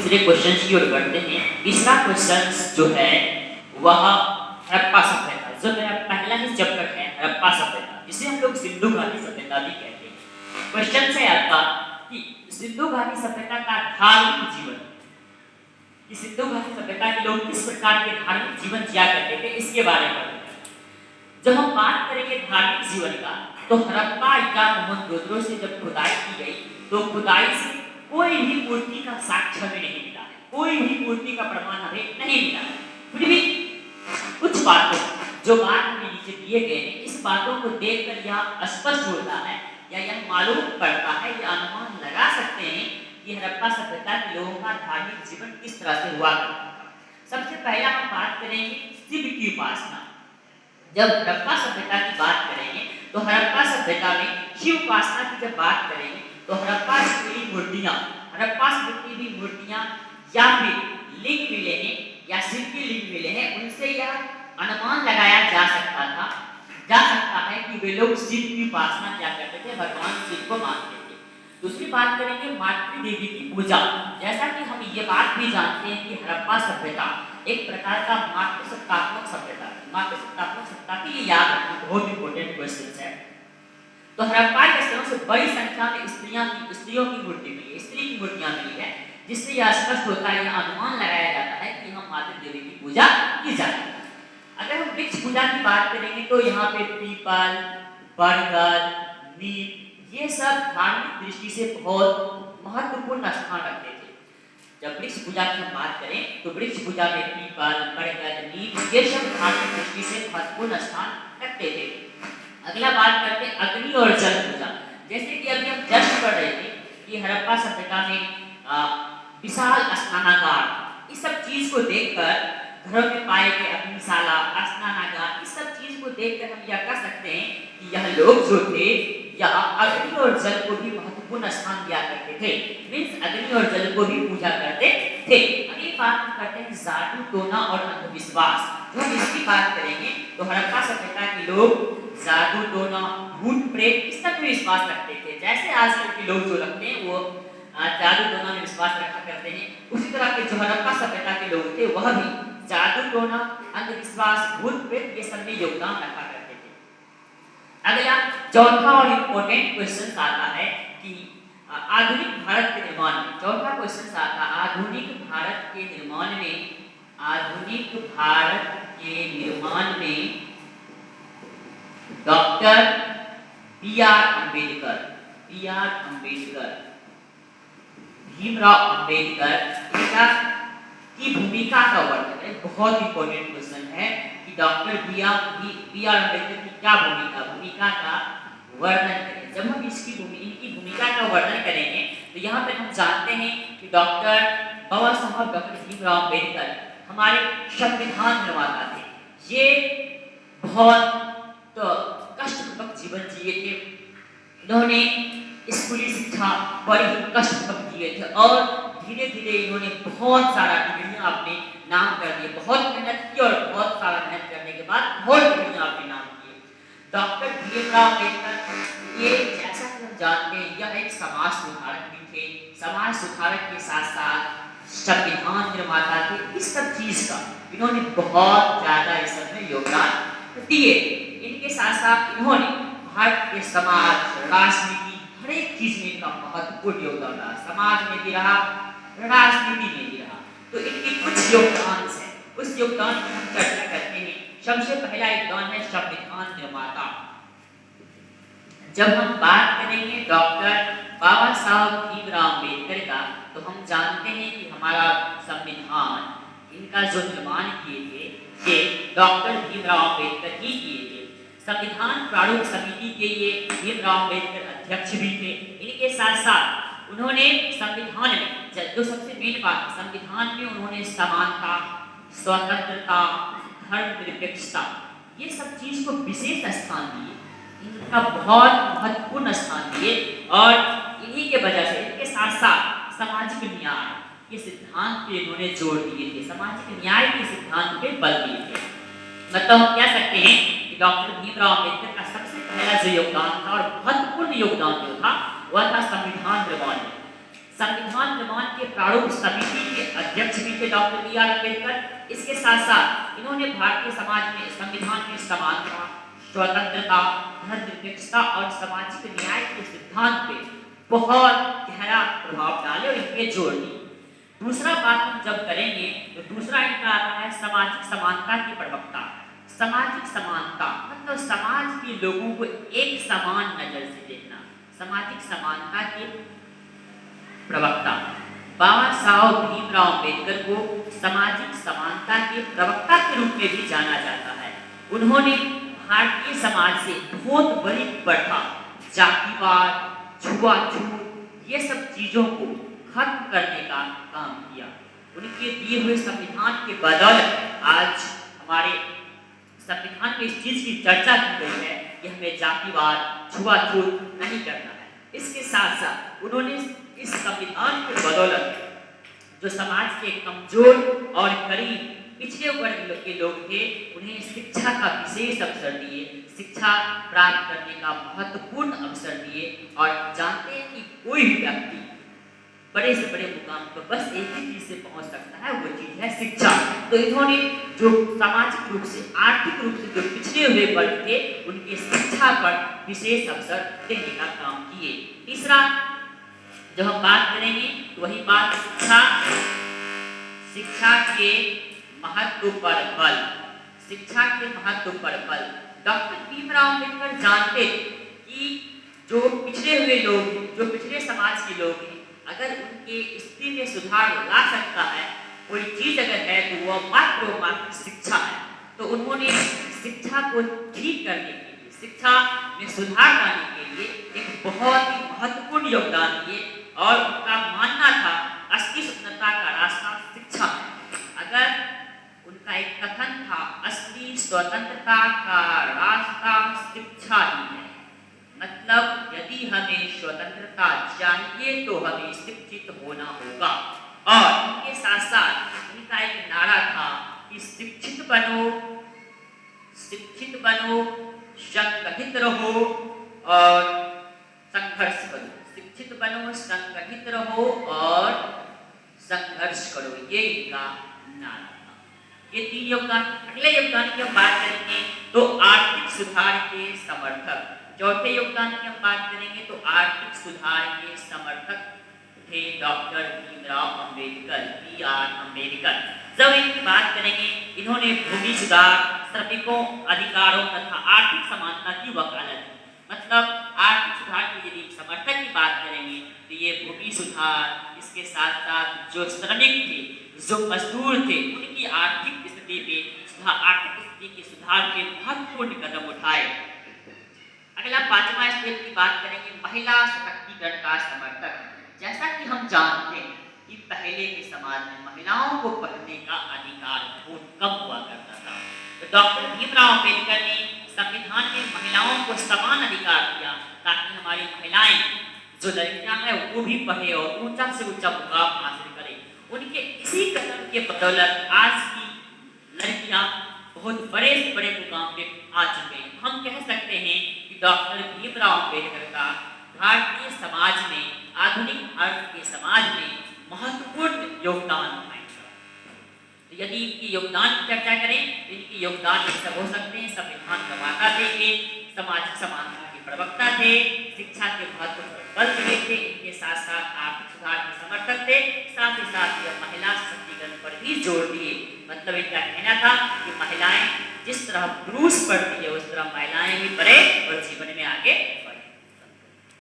तीसरे क्वेश्चन की ओर बढ़ते हैं। तीसरा क्वेश्चन जो है वह हड़प्पा सभ्यता, जो मेरा पहला ही चैप्टर है हड़प्पा सभ्यता, जिसे हम लोग सिंधु घाटी सभ्यता भी कहते हैं। क्वेश्चन है आपका कि सिंधु घाटी सभ्यता का धार्मिक जीवन, कि सिंधु घाटी सभ्यता के लोग किस प्रकार के धार्मिक जीवन जिया करते थे, इसके बारे में। जब हम बात करेंगे धार्मिक जीवन का, तो हड़प्पा या मोहनजोदड़ो से जब खुदाई की गई तो खुदाई से कोई भी मूर्ति का साक्ष्य हमें नहीं मिला है, कोई भी मूर्ति का प्रमाण हमें नहीं मिला है। फिर भी कुछ बातों जो बात हमें नीचे दिए गए हैं, इस बातों को देखकर यह स्पष्ट होता है या यह मालूम पड़ता है या अनुमान लगा सकते हैं कि हड़प्पा सभ्यता के लोगों का धार्मिक जीवन किस तरह से हुआ करता था। सबसे पहला हम बात करेंगे शिव की उपासना। जब हड़प्पा सभ्यता की बात करेंगे तो हड़प्पा सभ्यता में शिव उपासना की जब बात करेंगे तो हड़प्पा से मिली मूर्तियां, हड़प्पा से मिली हुई मूर्तियां या फिर लिंग मिले हैं या शिव के लिंग मिले हैं, उनसे यह अनुमान लगाया जा सकता है कि वे लोग शिव की उपासना क्या करते थे, भगवान शिव को मानते थे। दूसरी बात करेंगे मातृ देवी की पूजा। जैसा कि हम ये बात भी जानते हैं कि हड़प्पा सभ्यता एक प्रकार का मातृसत्तात्मक सभ्यता है। मातृसत्तात्मक सत्ता की ये याद रखना बहुत इंपॉर्टेंट क्वेश्चन है। तो हड़प्पा के स्थलों से बड़ी संख्या में स्त्रियों की मूर्ति मिली है, स्त्री की मूर्तियां मिली है, जिससे यह स्पष्ट होता है, यह अनुमान लगाया जाता है कि हम मातृ देवी की पूजा की जाती है। अगर हम वृक्ष पूजा की बात करेंगे तो यहाँ पे पीपल, बरगद, नीम ये सब धार्मिक दृष्टि से बहुत महत्वपूर्ण स्थान रखते थे। जब वृक्ष पूजा की हम बात करें तो वृक्ष पूजा में पीपल, बरगद, नीम ये सब धार्मिक दृष्टि से महत्वपूर्ण स्थान रखते थे। अगला बात करते हैं अग्नि और जल पूजा। जैसे कि अभी हम जस्ट पढ़ रहे थे कि हड़प्पा सभ्यता में विशाल स्नानागार, इस सब चीज को देखकर घरों में पाए गए अग्निशाला, स्नानागार, इस सब चीज को देखकर हम यह कह सकते हैं कि यह लोग जो थे यह अग्नि और जल को भी महत्वपूर्ण स्थान दिया करते थे, मीन्स अग्नि और जल को भी पूजा करते थे। अगली बात करते हैं जादू टोना और अंधविश्वास। जब हम इसकी बात करेंगे तो हड़प्पा सभ्यता के लोग जादू टोना, भूत प्रेत इस सब में विश्वास रखते थे। जैसे आजकल के लोग जो रखते हैं वो जादू टोना में विश्वास रखा करते हैं, उसी तरह के जो हड़प्पा सभ्यता के लोग थे वह भी जादू टोना, अंधविश्वास, भूत प्रेत ये सब में योगदान रखा करते थे। अगला चौथा और इम्पोर्टेंट क्वेश्चन आता है कि आधुनिक भारत के निर्माण में, चौथा क्वेश्चन आता है आधुनिक भारत के निर्माण में doctor B R Ambedkar, Bhimrao Ambedkar की भूमिका का वर्णन है। बहुत इंपॉर्टेंट क्वेश्चन है कि डॉक्टर बी आर अम्बेडकर की क्या भूमिका का वर्णन करें। जब हम इनकी भूमिका का वर्णन करेंगे तो यहाँ पर हम जानते हैं कि डॉक्टर बाबा साहब डॉक्टर भीमराव अम्बेडकर हमारे संविधान निर्माता थे। ये बहुत कष्टपूर्वक जीवन जिए थे। इन्होंने स्कूली शिक्षा बड़ी ही कष्टपूर्वक जिए थे और धीरे धीरे इन्होंने बहुत सारा डिग्रियां अपने नाम कर दिए। बहुत मेहनत की और बहुत सारा मेहनत करने के बाद बहुत डिग्रियां अपने नाम किए। डॉक्टर भीमराव अम्बेडकर ये जैसा कि हम जानते हैं यह एक समाज सुधारक भी थे। समाज सुधारक के साथ साथ संविधान निर्माता थे। इस सब चीज का इन्होंने बहुत ज्यादा इस सब में योगदान दिए। इनके साथ साथ इन्होंने भारत के समाज, राजनीति, हर एक चीज में इनका महत्वपूर्ण योगदान रहा। समाज में भी रहा, राजनीति में भी रहा। तो इनके कुछ योगदान है, उस योगदान की हम चर्चा करते हैं। सबसे पहला योगदान है संविधान निर्माता। जब हम बात करेंगे डॉक्टर बाबा साहब भीमराव अम्बेडकर का, तो हम जानते हैं कि हमारा संविधान इनका जो निर्माण किए थे ये डॉक्टर भीमराव अम्बेडकर ही किए थे। संविधान प्रारूप समिति के ये भीमराव अम्बेडकर अध्यक्ष भी थे। इनके साथ साथ उन्होंने संविधान में जो सबसे मेन बात, संविधान में उन्होंने समानता, स्वतंत्रता, धर्मनिरपेक्षता ये सब चीज को विशेष स्थान दिए, इनका बहुत महत्वपूर्ण स्थान दिए। और इन्हीं के वजह से इनके साथ साथ सामाजिक न्याय के सिद्धांत पे इन्होंने जोर दिए थे, सामाजिक न्याय के सिद्धांत पे बल दिए थे। मतलब हम कह सकते हैं कि डॉक्टर भीमराव अम्बेडकर का सबसे पहला जो योगदान था और महत्वपूर्ण योगदान जो था वह था संविधान निर्माण में। संविधान निर्माण के प्रारूप समिति के अध्यक्ष भी थे डॉक्टर बी आर अम्बेडकर। इसके साथ साथ इन्होंने भारतीय समाज में संविधान में समानता, स्वतंत्रता, धर्मनिरपेक्षता और सामाजिक न्याय के सिद्धांत पे बहुत गहरा प्रभाव डाले और इनके जोड़ दिए। दूसरा बात हम जब करेंगे तो दूसरा इनका आता है सामाजिक समानता की प्रवक्ता। सामाजिक समानता मतलब समाज के लोगों को एक समान नजर से देखना। सामाजिक समानता के प्रवक्ता बाबा साहब भीमराव अम्बेडकर को सामाजिक समानता के प्रवक्ता के रूप में भी जाना जाता है। उन्होंने भारतीय समाज से बहुत बड़ी प्रथा, जातिवाद, छुआछूत ये सब चीजों को खत्म करने का काम किया। उनके दिए हुए संविधान के बदौलत आज हमारे संविधान में इस चीज की चर्चा की गई है कि हमें जातिवाद, छुआछूत नहीं करना है। इसके साथ साथ उन्होंने इस संविधान के बदौलत जो समाज के कमजोर और गरीब पिछड़े वर्ग के लोग थे उन्हें शिक्षा का विशेष अवसर दिए, शिक्षा प्राप्त करने का महत्वपूर्ण अवसर दिए। और जानते हैं कि कोई भी व्यक्ति बड़े से बड़े मुकाम पर बस एक ही चीज से पहुंच सकता है, वो चीज है शिक्षा। तो इन्होंने जो सामाजिक रूप से, आर्थिक रूप से जो पिछड़े हुए वर्ग थे उनके शिक्षा पर विशेष अवसर देने का काम किए। तीसरा जब हम बात करेंगे तो वही बात शिक्षा के महत्व पर बल। शिक्षा के महत्व पर बल। डॉक्टर भीमराव अम्बेडकर जानते कि जो पिछड़े हुए लोग, जो पिछड़े समाज के लोग हैं, अगर उनके स्थिति में सुधार ला सकता है कोई चीज अगर है तो वह मात्र शिक्षा है। तो उन्होंने शिक्षा को ठीक करने के लिए, शिक्षा में सुधार लाने के लिए एक बहुत ही महत्वपूर्ण योगदान दिए। और उनका मानना था असली स्वतंत्रता का रास्ता शिक्षा है। अगर उनका एक कथन था असली स्वतंत्रता का रास्ता शिक्षा ही है, मतलब यदि हमें स्वतंत्रता चाहिए तो हमें शिक्षित होना होगा। और इनके साथ साथ उनका एक नारा था कि शिक्षित बनो, संगठित रहो और संघर्ष करो। शिक्षित बनो, संगठित रहो और संघर्ष करो, ये इनका नारा था। ये तीन योगदान। अगले योगदान की हम बात करेंगे तो आर्थिक सुधार के समर्थक। चौथे योगदान की हम बात करेंगे तो आर्थिक सुधार के समर्थक थे doctor Bhimrao Ambedkar, B R Ambedkar. जब इनकी बात करेंगे, इन्होंने भूमि सुधार, श्रमिकों अधिकारों तथा आर्थिक समानता की वकालत की। मतलब आर्थिक सुधार की यदि समर्थक की बात करेंगे तो ये भूमि सुधार, इसके साथ साथ जो श्रमिक थे, जो मजदूर थे, उनकी आर्थिक स्थिति पे आर्थिक स्थिति के सुधार के महत्वपूर्ण कदम उठाए। अगला पांचवा स्टेप की बात करेंगे महिला सशक्तिकरण का समर्थक। जैसा कि हम जानते हैं कि पहले के समाज में महिलाओं को पढ़ने का अधिकार बहुत कम हुआ करता था। तो डॉक्टर भीमराव अम्बेडकर ने संविधान में महिलाओं को समान अधिकार दिया ताकि हमारी महिलाएं जो लड़कियां हैं वो भी पढ़े और ऊंचा से ऊंचा मुकाम हासिल करें। उनके इसी कदम के बदौलत आज की लड़कियां बहुत बड़े से बड़े मुकाम पे आ चुके हैं। हम कह सकते हैं कि डॉक्टर भीमराव अम्बेडकर का भारतीय समाज में, आधुनिक भारत के समाज में महत्वपूर्ण योगदान है। तो यदि इनकी योगदान की चर्चा करें तो इनकी योगदान सब हो सकते हैं। संविधान निर्माता थे, सामाजिक समानता के प्रवक्ता थे, शिक्षा के महत्व पर बल दिए थे, इनके साथ साथ आर्थिक सुधार के समर्थक थे, साथ ही साथ यह महिला सशक्तिकरण पर भी जोर दिए। मतलब इनका कहना था कि महिलाएं जिस तरह पुरुष पढ़ती है उस तरह महिलाएं भी पढ़े और जीवन में आगे